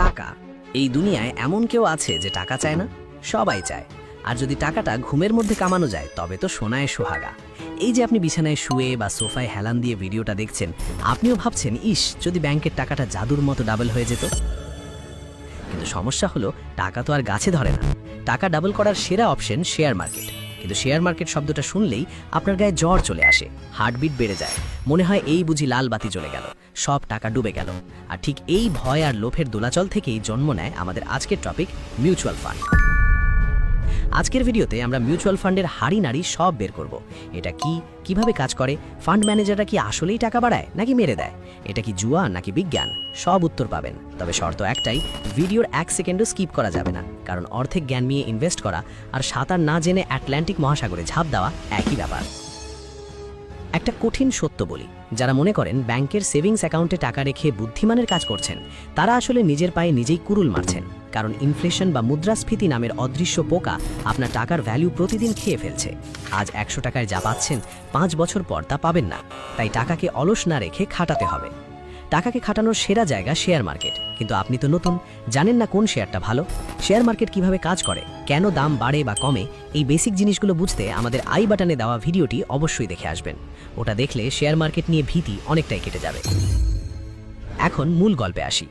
টাকা। এই দুনিয়ায় এমন কেউ আছে যে টাকা চায় না? সবাই চায়। আর যদি টাকাটা ঘুমের মধ্যে কামানো যায় তবে তো সোনায় সোহাগা। এই যে আপনি বিছানায় শুয়ে বা সোফায় হেলান দিয়ে ভিডিওটা দেখছেন, আপনিও ভাবছেন, ইস, যদি ব্যাংকের টাকাটা জাদুর মতো ডাবল হয়ে যেত। কিন্তু সমস্যা হলো, টাকা তো আর গাছে ধরে না। টাকা ডাবল করার সেরা অপশন শেয়ার মার্কেট। কিন্তু শেয়ার মার্কেট শব্দটা শুনলেই আপনার গায়ে জ্বর চলে আসে, হার্টবিট বেড়ে যায়, মনে হয় এই বুঝি লাল বাতি জ্বলে গেল, সব টাকা ডুবে গেল। আর ঠিক এই ভয় আর লোভের দোলাচল থেকেই জন্ম নেয় আমাদের আজকের টপিক, মিউচুয়াল ফান্ড। আজকের ভিডিওতে আমরা মিউচুয়াল ফান্ডের হাড়ি নাড়ি সব বের করব। এটা কি, কিভাবে কাজ করে, ফান্ড ম্যানেজাররা কি আসলেই টাকা বাড়ায় নাকি মেরে দেয়, এটা কি জুয়া নাকি বিজ্ঞান, সব উত্তর পাবেন। তবে শর্ত একটাই, ভিডিওর 1 সেকেন্ডও স্কিপ করা যাবে না, কারণ অর্ধেক জ্ঞান নিয়ে ইনভেস্ট করা আর সাঁতার না জেনে আটলান্টিক মহাসাগরে ঝাঁপ দেওয়া একই ব্যাপার। একটা কঠিন সত্য বলি, যারা মনে করেন ব্যাংকের সেভিংস অ্যাকাউন্টে টাকা রেখে বুদ্ধিমানের কাজ করছেন, তারা আসলে নিজের পায়ে নিজেই কুরুল মারছেন। কারণ ইনফ্লেশন বা মুদ্রাস্ফীতি নামের অদৃশ্য পোকা আপনার টাকার ভ্যালু প্রতিদিন খেয়ে ফেলছে। আজ 100 টাকায় যা পাচ্ছেন, 5 বছর পর তা পাবেন না। তাই টাকাকে অলস না রেখে খাটাতে হবে। টাকাকে খাটানোর সেরা জায়গা শেয়ার মার্কেট। কিন্তু আপনি তো নতুন, জানেন না কোন শেয়ারটা ভালো, শেয়ার মার্কেট কিভাবে কাজ করে, কেন দাম বাড়ে বা কমে। এই বেসিক জিনিসগুলো বুঝতে আমাদের আই বাটনে দেওয়া ভিডিওটি অবশ্যই দেখে আসবেন। ওটা দেখলে শেয়ার মার্কেট নিয়ে ভীতি অনেকটাই কেটে যাবে। এখন মূল গল্পে আসি।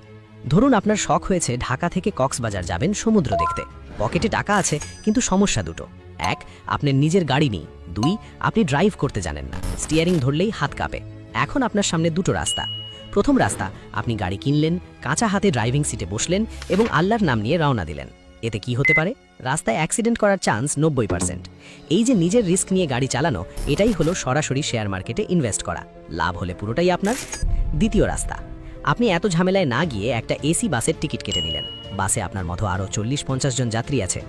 ধরুন আপনার শখ হয়েছে ঢাকা থেকে কক্সবাজার যাবেন সমুদ্র দেখতে। পকেটে টাকা আছে, কিন্তু সমস্যা দুটো। 1, আপনার নিজের গাড়ি নেই। 2, আপনি ড্রাইভ করতে জানেন না, স্টিয়ারিং ধরলেই হাত কাঁপে। এখন আপনার সামনে দুটো রাস্তা। প্রথম রাস্তা, আপনি গাড়ি কিনলেন, কাঁচা হাতে ড্রাইভিং সিটে বসলেন এবং আল্লাহর নাম নিয়ে রওনা দিলেন। এতে কি হতে পারে? রাস্তায় অ্যাক্সিডেন্ট করার চান্স 90%। এই যে নিজের রিস্ক নিয়ে গাড়ি চালানো, এটাই হলো সরাসরি শেয়ার মার্কেটে ইনভেস্ট করা। লাভ হলে পুরোটাই আপনার। দ্বিতীয় রাস্তা, আপনি এত ঝামেলায় না গিয়ে একটা এসি বাসের টিকিট কেটে নিলেন। বাসে আপনার মতো আরও 40-50 জন যাত্রী আছে।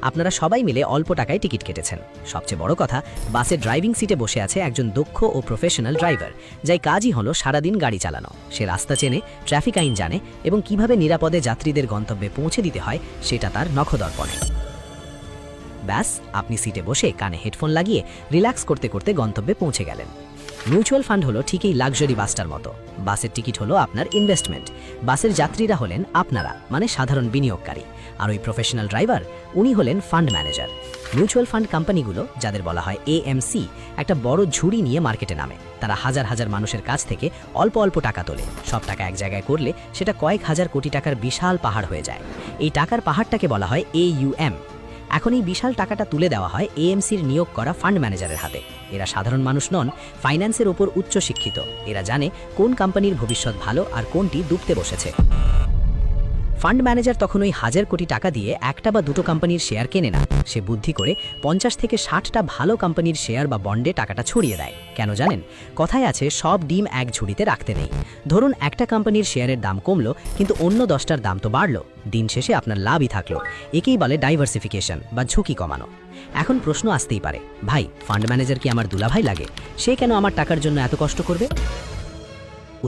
আপনারা সবাই মিলে অল্প টাকায় টিকিট কেটেছেন। সবচেয়ে বড় কথা, বাসের ড্রাইভিং সিটে বসে আছে একজন দক্ষ ও প্রফেশনাল ড্রাইভার, যাই কাজই হলো সারাদিন গাড়ি চালানো। সে রাস্তা চেনে, ট্রাফিক আইন জানে এবং কিভাবে নিরাপদে যাত্রীদের গন্তব্যে পৌঁছে দিতে হয় সেটা তার নখদর্পণে। ব্যাস, আপনি সিটে বসে কানে হেডফোন লাগিয়ে রিল্যাক্স করতে করতে গন্তব্যে পৌঁছে গেলেন। মিউচুয়াল ফান্ড হলো ঠিক এই লাক্সারি বাসটার মতো। বাসের টিকিট হলো আপনার ইনভেস্টমেন্ট, বাসের যাত্রীরা হলেন আপনারা, মানে সাধারণ বিনিয়োগকারী, আর ওই প্রফেশনাল ড্রাইভার, উনি হলেন ফান্ড ম্যানেজার। মিউচুয়াল ফান্ড কোম্পানিগুলো, যাদের বলা হয় AMC, একটা বড় ঝুড়ি নিয়ে মার্কেটে নামে। তারা হাজার হাজার মানুষের কাছ থেকে অল্প অল্প টাকা তোলে। সব টাকা এক জায়গায় করলে সেটা কয়েক হাজার কোটি টাকার বিশাল পাহাড় হয়ে যায়। এই টাকার পাহাড়টাকে বলা হয় AUM। এখন এই বিশাল টাকাটা তুলে দেওয়া হয় AMCর নিয়োগ করা ফান্ড ম্যানেজারের হাতে। এরা সাধারণ মানুষ নন, ফাইন্যান্সের ওপর উচ্চ শিক্ষিত। এরা জানে কোন কোম্পানির ভবিষ্যৎ ভালো আর কোনটি ডুবতে বসেছে। ফান্ড ম্যানেজার তখন ওই হাজার কোটি টাকা দিয়ে একটা বা দুটো কোম্পানির শেয়ার কেনে না। সে বুদ্ধি করে 50 থেকে 60টা ভালো কোম্পানির শেয়ার বা বন্ডে টাকাটা ছড়িয়ে দেয়। কেন জানেন? কথায় আছে, সব ডিম এক ঝুড়িতে রাখতে নেই। ধরুন একটা কোম্পানির শেয়ারের দাম কমলো, কিন্তু অন্য 10টার দাম তো বাড়লো। দিন শেষে আপনার লাভই থাকলো। একেই বলে ডাইভার্সিফিকেশন বা ঝুঁকি কমানো। এখন প্রশ্ন আসতেই পারে, ভাই, ফান্ড ম্যানেজার কি আমার দুলাভাই লাগে? সে কেন আমার টাকার জন্য এত কষ্ট করবে?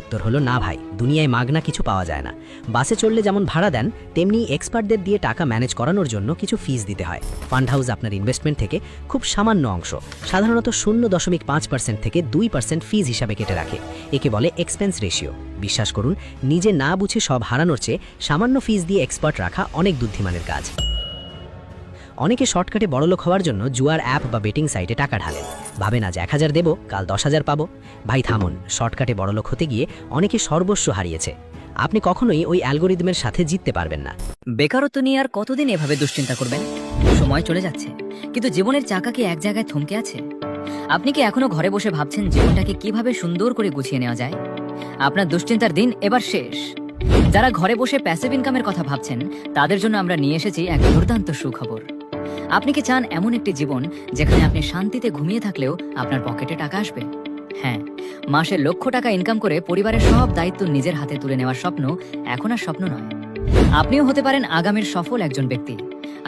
উত্তর হলো, না ভাই, দুনিয়ায় মাগনা কিছু পাওয়া যায় না। বাসে চললে যেমন ভাড়া দেন, তেমনি এক্সপার্টদের দিয়ে টাকা ম্যানেজ করানোর জন্য কিছু ফিস দিতে হয়। ফান্ড হাউস আপনার ইনভেস্টমেন্ট থেকে খুব সামান্য অংশ, সাধারণত 0.5% থেকে 2% ফিস হিসাবে কেটে রাখে। একে বলে এক্সপেন্স রেশিও। বিশ্বাস করুন, নিজে না বুঝে সব হারানোর চেয়ে সামান্য ফিস দিয়ে এক্সপার্ট রাখা অনেক বুদ্ধিমানের কাজ। অনেকে শর্টকাটে বড়লোক হওয়ার জন্য জুয়ার অ্যাপ বা বেটিং সাইটে টাকা ঢালেন। ভাবেন আজ 1000 দেব, কাল 10,000 পাবো। ভাই থামুন, শর্টকাটে বড়লোক হতে গিয়ে অনেকে সর্বস্ব হারিয়েছে। আপনি কখনোই ওই অ্যালগোরিদমের সাথে জিততে পারবেন না। বেকারত্ব নিয়ে আর কতদিন এভাবে দুশ্চিন্তা করবেন? সময় চলে যাচ্ছে, কিন্তু জীবনের চাকা কি এক জায়গায় থমকে আছে? আপনি কি এখনো ঘরে বসে ভাবছেন জীবনটাকে কিভাবে সুন্দর করে গুছিয়ে নেওয়া যায়? আপনার দুশ্চিন্তার দিন এবার শেষ। যারা ঘরে বসে প্যাসিভ ইনকামের কথা ভাবছেন, তাদের জন্য আমরা নিয়ে এসেছি এক দুর্দান্ত সুখবর। আপনি কি চান এমন একটি জীবন যেখানে আপনি শান্তিতে ঘুমিয়ে থাকলেও আপনার পকেটে টাকা আসবে? হ্যাঁ, মাসে লক্ষ টাকা ইনকাম করে পরিবারের সব দায়িত্ব নিজের হাতে তুলে নেওয়ার স্বপ্ন এখন আর স্বপ্ন নয়। আপনিও হতে পারেন আগামীর সফল একজন ব্যক্তি।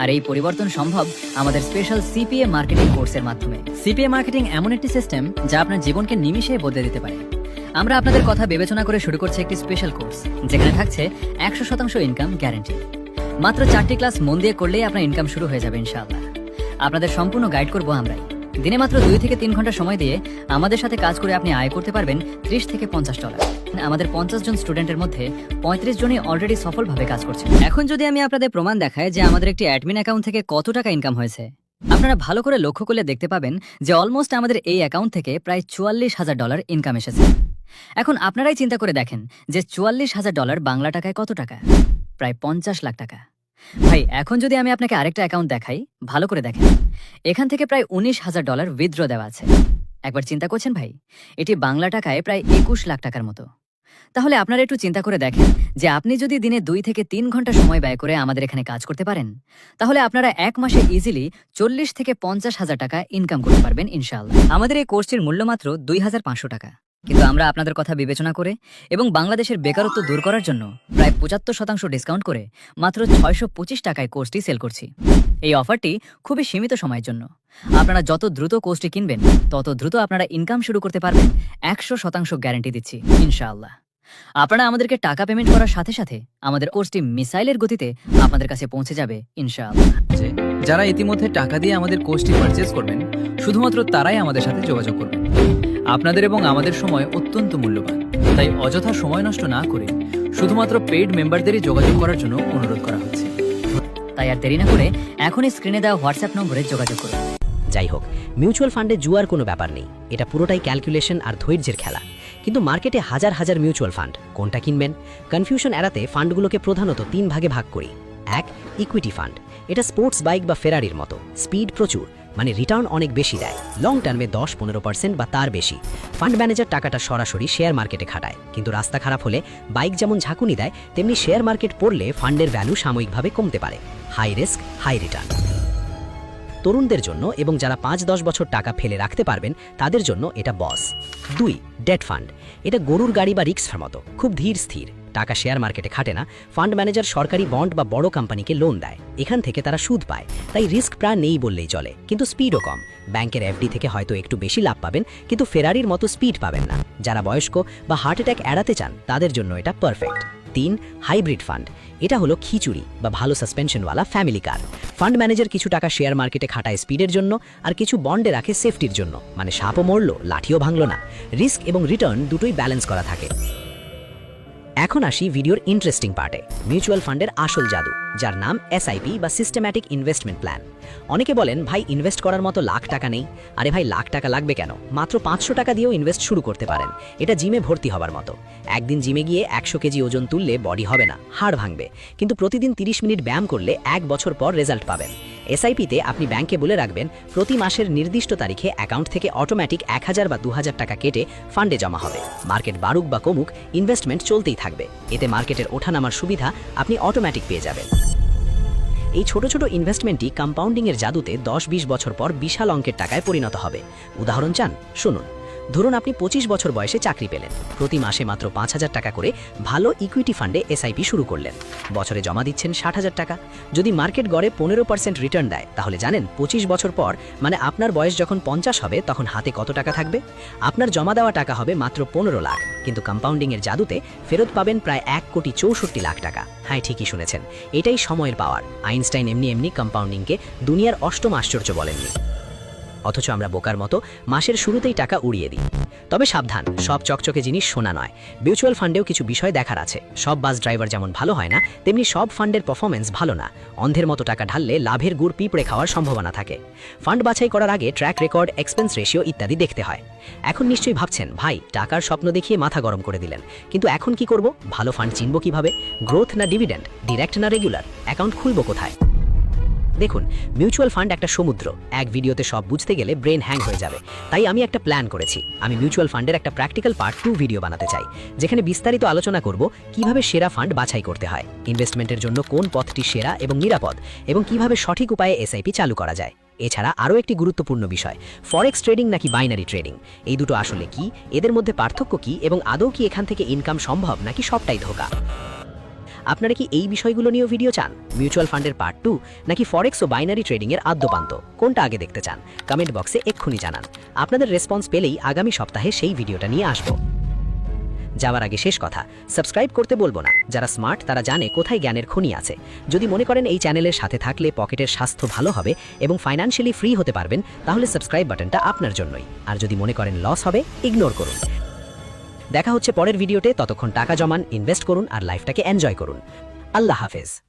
আর এই পরিবর্তন সম্ভব আমাদের স্পেশাল CPA মার্কেটিং কোর্সের মাধ্যমে। CPA মার্কেটিং এমন একটি সিস্টেম যা আপনার জীবনকে নিমিষে বদলে দিতে পারে। আমরা আপনাদের কথা বিবেচনা করে শুরু করছি একটি স্পেশাল কোর্স, যেখানে থাকছে 100% ইনকাম গ্যারান্টি। মাত্র 4টি ক্লাস মন দিয়ে করলেই আপনার ইনকাম শুরু হয়ে যাবে ইনশাআল্লাহ। আপনাদের সম্পূর্ণ গাইড করব আমরাই। দিনে মাত্র 2 থেকে 3 ঘন্টা সময় দিয়ে আমাদের সাথে কাজ করে আপনি আয় করতে পারবেন $30 থেকে $50। আমাদের 50 জন স্টুডেন্টের মধ্যে 35 জনই অলরেডি সফলভাবে কাজ করছে। এখন যদি আমি আপনাদের প্রমাণ দেখাই যে আমাদের একটি অ্যাডমিন অ্যাকাউন্ট থেকে কত টাকা ইনকাম হয়েছে, আপনারা ভালো করে লক্ষ্য করলে দেখতে পাবেন যে অলমোস্ট আমাদের এই অ্যাকাউন্ট থেকে প্রায় $44,000 ইনকাম এসেছে। এখন আপনারাই চিন্তা করে দেখেন যে $44,000 বাংলা টাকায় কত টাকা? প্রায় 50 লাখ টাকা। ভাই এখন যদি আমি আপনাকে আরেকটা অ্যাকাউন্ট দেখাই, ভালো করে দেখেন, এখান থেকে প্রায় $19,000 উইথড্র দেওয়া আছে। একবার চিন্তা করছেন ভাই, এটি বাংলা টাকায় প্রায় 21 লাখ টাকার মতো। তাহলে আপনারা একটু চিন্তা করে দেখেন যে আপনি যদি দিনে 2 থেকে 3 ঘন্টা সময় ব্যয় করে আমাদের এখানে কাজ করতে পারেন, তাহলে আপনারা এক মাসে ইজিলি 40 থেকে 50,000 টাকা ইনকাম করতে পারবেন ইনশাআল্লাহ। আমাদের এই কোর্সটির মূল্য মাত্র 2,500 টাকা, কিন্তু আমরা আপনাদের কথা বিবেচনা করে এবং বাংলাদেশের বেকারত্ব দূর করার জন্য প্রায় 75% ডিসকাউন্ট করে মাত্র 625 টাকায় কোর্সটি সেল করছি। এই অফারটি খুবই সীমিত সময়ের জন্য। আপনারা যত দ্রুত কোর্সটি কিনবেন তত দ্রুত আপনারা ইনকাম শুরু করতে পারবেন, 100% গ্যারান্টি দিচ্ছি ইনশাআল্লাহ। আপনারা আমাদেরকে টাকা পেমেন্ট করার সাথে সাথে আমাদের কোর্সটি মিসাইলের গতিতে আপনাদের কাছে পৌঁছে যাবে ইনশাআল্লাহ। যারা ইতিমধ্যে টাকা দিয়ে আমাদের কোর্সটি পারচেজ করবেন, শুধুমাত্র তারাই আমাদের সাথে যোগাযোগ করবেন। আপনাদের এবং আমাদের সময় অত্যন্ত মূল্যবান, তাই অযথা সময় নষ্ট না করে শুধুমাত্র পেইড মেম্বারদেরই যোগাযোগ করার জন্য অনুরোধ করা হচ্ছে। তাই আর দেরি না করে এখনই স্ক্রিনে দেওয়া হোয়াটসঅ্যাপ নম্বরে যোগাযোগ করুন। যাই হোক, মিউচুয়াল ফান্ডে জুয়ার কোনো ব্যাপার নেই, এটা পুরোটাই ক্যালকুলেশন আর ধৈর্যের খেলা। কিন্তু মার্কেটে হাজার হাজার মিউচুয়াল ফান্ড, কোনটা কিনবেন? কনফিউশন এড়াতে ফান্ডগুলোকে প্রধানত 3 ভাগে ভাগ করি। 1, ইকুইটি ফান্ড। এটা স্পোর্টস বাইক বা ফেরারির মতো, স্পিড প্রচুর, মানে রিটার্ন অনেক বেশি দেয়, লং টার্মে 10-15% বা তার বেশি। ফান্ড ম্যানেজার টাকাটা সরাসরি শেয়ার মার্কেটে খাটায়, কিন্তু রাস্তা খারাপ হলে বাইক যেমন ঝাঁকুনি দেয়, তেমনি শেয়ার মার্কেট পড়লে ফান্ডের ভ্যালু সাময়িকভাবে কমতে পারে। High risk high return. তরুণদের জন্য এবং যারা 5-10 বছর টাকা ফেলে রাখতে পারবেন তাদের জন্য এটা বস। 2, ডেট ফান্ড। এটা গরুর গাড়ি বা রিক্সার মতো, খুব ধীর স্থির, টাকা শেয়ার মার্কেটে খাটে না। ফান্ড ম্যানেজার সরকারি বন্ড বা বড় কোম্পানিকে লোন দেয়, এখান থেকে তারা সুদ পায়, তাই রিস্ক প্রায় নেই বললেই চলে, কিন্তু স্পিডও কম। ব্যাংকের এফডি থেকে হয়তো একটু বেশি লাভ পাবেন, কিন্তু ফেরারির মতো স্পিড পাবেন না। যারা বয়স্ক বা হার্ট অ্যাটাক এড়াতে চান তাদের জন্য এটা পারফেক্ট। 3, hybrid fund. এটা হলো খিচুড়ি বা ভালো সাসপেনশনওয়ালা ফ্যামিলি কার। ফান্ড ম্যানেজার কিছু টাকা শেয়ার মার্কেটে খাটায় স্পিডের জন্য, আর কিছু বন্ডে রাখে সেফটির জন্য, মানে সাপও মরল লাঠিও ভাঙল না। রিস্ক এবং রিটার্ন দুটোই ব্যালেন্স করা থাকে। এখন আসি ভিডিওর ইন্টারেস্টিং পার্টে, মিউচুয়াল ফান্ডের আসল জাদু, যার নাম এসআইপি বা সিস্টেম্যাটিক ইনভেস্টমেন্ট প্ল্যান। অনেকে বলেন ভাই ইনভেস্ট করার মতো লাখ টাকা নেই। আরে ভাই লাখ টাকা লাগবে কেন? মাত্র 500 টাকা দিয়েও ইনভেস্ট শুরু করতে পারেন। এটা জিমে ভর্তি হবার মতো। একদিন জিমে গিয়ে 100 কেজি ওজন তুললে বডি হবে না, হাড় ভাঙবে, কিন্তু প্রতিদিন 30 মিনিট ব্যায়াম করলে 1 বছর পর রেজাল্ট পাবেন। এসআইপিতে আপনি ব্যাংকে বলে রাখবেন প্রতি মাসের নির্দিষ্ট তারিখে অ্যাকাউন্ট থেকে অটোমেটিক 1000 বা 2000 টাকা কেটে ফান্ডে জমা হবে। মার্কেট বাড়ুক বা কমুক, ইনভেস্টমেন্ট চলতেই থাকবে। এতে মার্কেটের ওঠানামার সুবিধা আপনি অটোমেটিক পেয়ে যাবেন। এই ছোট ছোট ইনভেস্টমেন্টই কম্পাউন্ডিংয়ের জাদুতে 10-20 বছর পর বিশাল অঙ্কের টাকায় পরিণত হবে। উদাহরণ চান? শুনুন। ধরুন আপনি 25 বছর বয়সে চাকরি পেলেন, প্রতি মাসে মাত্র 5000 টাকা করে ভালো ইকুইটি ফান্ডে এসআইপি শুরু করলেন। বছরে জমা দিচ্ছেন 60,000 টাকা। যদি মার্কেট গড়ে 15% রিটার্ন দেয়, তাহলে জানেন 25 বছর পর, মানে আপনার বয়স যখন 50 হবে, তখন হাতে কত টাকা থাকবে? আপনার জমা দেওয়া টাকা হবে মাত্র 15 লাখ, কিন্তু কম্পাউন্ডিংয়ের জাদুতে ফেরত পাবেন প্রায় 1,64,00,000 টাকা। হ্যাঁ, ঠিকই শুনেছেন, এটাই সময়ের পাওয়ার। আইনস্টাইন এমনি কম্পাউন্ডিংকে দুনিয়ার অষ্টম আশ্চর্য বলেননি, অথচ আমরা বোকার মতো মাসের শুরুতেই টাকা উড়িয়ে দিই। তবে সাবধান, সব চকচকে জিনিস সোনা নয়। মিউচুয়াল ফান্ডেও কিছু বিষয় দেখার আছে। সব বাস ড্রাইভার যেমন ভালো হয় না, তেমনি সব ফান্ডের পারফরমেন্স ভালো না। অন্ধের মতো টাকা ঢাললে লাভের গুড় পিঁপড়ে খাওয়ার সম্ভাবনা থাকে। ফান্ড বাছাই করার আগে ট্র্যাক রেকর্ড, এক্সপেন্স রেশিও ইত্যাদি দেখতে হয়। এখন নিশ্চয়ই ভাবছেন ভাই টাকার স্বপ্ন দেখিয়ে মাথা গরম করে দিলেন, কিন্তু এখন কি করব? ভালো ফান্ড চিনব কিভাবে? গ্রোথ না ডিভিডেন্ড, ডিরেক্ট না রেগুলার, অ্যাকাউন্ট খুলব কোথায়? দেখুন, মিউচুয়াল ফান্ড একটা সমুদ্র, এক ভিডিওতে সব বুঝতে গেলে ব্রেন হ্যাং হয়ে যাবে। তাই আমি একটা প্ল্যান করেছি। আমি মিউচুয়াল ফান্ডের একটা প্র্যাকটিক্যাল পার্ট 2 ভিডিও বানাতে চাই, যেখানে বিস্তারিত আলোচনা করব কিভাবে সেরা ফান্ড বাছাই করতে হয়, ইনভেস্টমেন্টের জন্য কোন পথটি সেরা এবং নিরাপদ, এবং কিভাবে সঠিক উপায়ে এসআইপি চালু করা যায়। এছাড়া আরও একটি গুরুত্বপূর্ণ বিষয়, ফরেক্স ট্রেডিং নাকি বাইনারি ট্রেডিং, এই দুটো আসলে কি, এদের মধ্যে পার্থক্য কি, এবং আদৌ কি এখান থেকে ইনকাম সম্ভব নাকি সবটাই ধোঁকা। আপনারা কি এই বিষয়গুলো নিয়েও ভিডিও চান? মিউচুয়াল ফান্ডের পার্ট 2 নাকি ফরেক্স ও বাইনারি ট্রেডিং এর আদ্যপান্ত, কোনটা আগে দেখতে চান? কমেন্ট বক্সে এক্ষুনি জানান। আপনাদের রেসপন্স পেলেই আগামী সপ্তাহে সেই ভিডিওটা নিয়ে আসব। যাওয়ার আগে শেষ কথা, সাবস্ক্রাইব করতে বলবো না। যারা স্মার্ট তারা জানে কোথায় জ্ঞানের খনি আছে। যদি মনে করেন এই চ্যানেলের সাথে থাকলে পকেটের স্বাস্থ্য ভালো হবে এবং ফাইন্যান্সিয়ালি ফ্রি হতে পারবেন, তাহলে সাবস্ক্রাইব বাটনটা আপনার জন্যই। আর যদি মনে করেন লস হবে, ইগনোর করুন। দেখা হচ্ছে পরের ভিডিওতে। ততক্ষণ টাকা জমান, ইনভেস্ট করুন আর লাইফটাকে এনজয় করুন। আল্লাহ হাফেজ।